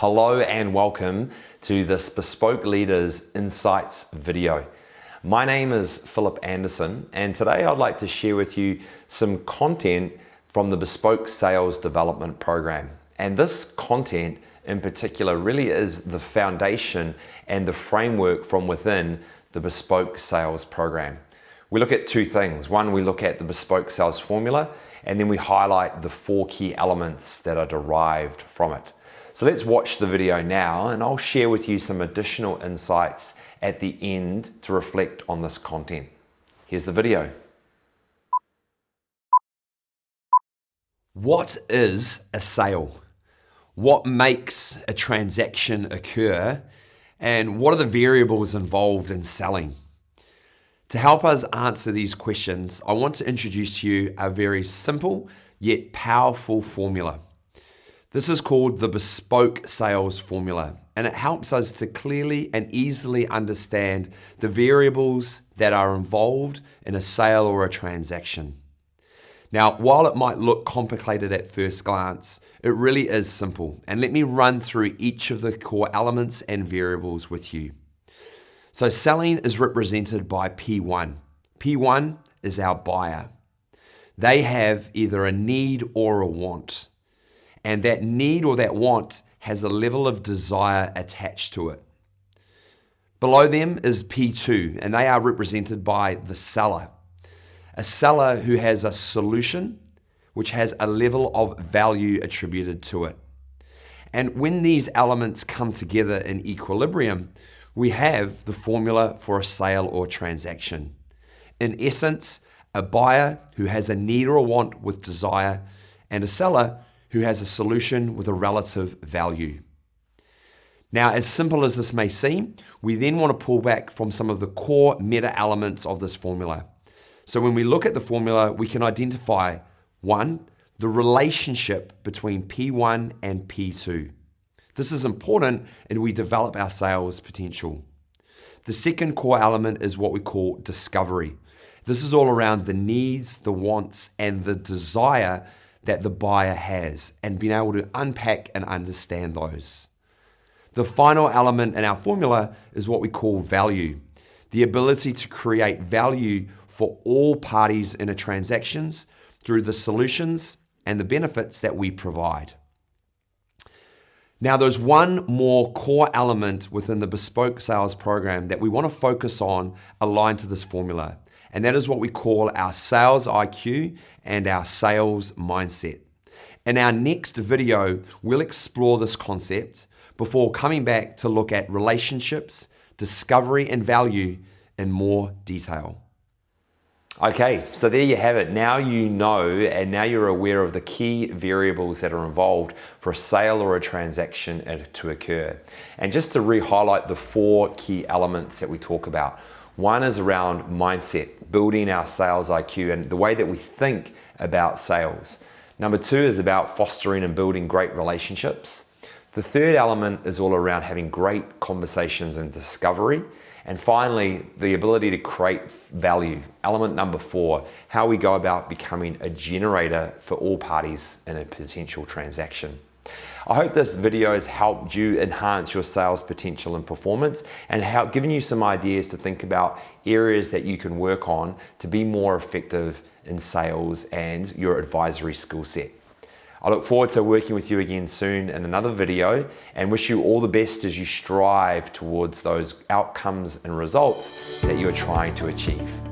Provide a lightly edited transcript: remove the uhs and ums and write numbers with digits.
Hello and welcome to this Bespoke Leaders Insights video. My name is Philip Andersson, and today I'd like to share with you some content from the Bespoke Sales Development Program. And this content in particular really is the foundation and the framework from within the Bespoke Sales Program. We look at two things. One, we look at the Bespoke Sales Formula, and then we highlight the 4 key elements that are derived from it. So let's watch the video now, and I'll share with you some additional insights at the end to reflect on this content. Here's the video. What is a sale? What makes a transaction occur? And what are the variables involved in selling? To help us answer these questions, I want to introduce to you a very simple yet powerful formula. This is called the Bespoke Sales Formula, and it helps us to clearly and easily understand the variables that are involved in a sale or a transaction. Now, while it might look complicated at first glance, it really is simple. And let me run through each of the core elements and variables with you. So selling is represented by P1. P1 is our buyer. They have either a need or a want. And that need or that want has a level of desire attached to it. Below them is P2, and they are represented by the seller. A seller who has a solution which has a level of value attributed to it. And when these elements come together in equilibrium, we have the formula for a sale or transaction. In essence, a buyer who has a need or a want with desire, and a seller who has a solution with a relative value. Now, as simple as this may seem, we then want to pull back from some of the core meta elements of this formula. So when we look at the formula, we can identify, 1, the relationship between P1 and P2. This is important as we develop our sales potential. The second core element is what we call discovery. This is all around the needs, the wants, and the desire that the buyer has, and being able to unpack and understand those. The final element in our formula is what we call value, the ability to create value for all parties in a transactions through the solutions and the benefits that we provide. Now, there's one more core element within the Bespoke Sales Program that we want to focus on aligned to this formula, and that is what we call our sales IQ and our sales mindset. In our next video, we'll explore this concept before coming back to look at relationships, discovery, and value in more detail. Okay, so there you have it. Now you know, and now you're aware of the key variables that are involved for a sale or a transaction to occur. And just to re-highlight the 4 key elements that we talk about. One is around mindset, building our sales IQ and the way that we think about sales. Number 2 is about fostering and building great relationships. The third element is all around having great conversations and discovery. And finally, the ability to create value. Element number 4, how we go about becoming a generator for all parties in a potential transaction. I hope this video has helped you enhance your sales potential and performance, and given you some ideas to think about areas that you can work on to be more effective in sales and your advisory skill set. I look forward to working with you again soon in another video, and wish you all the best as you strive towards those outcomes and results that you are trying to achieve.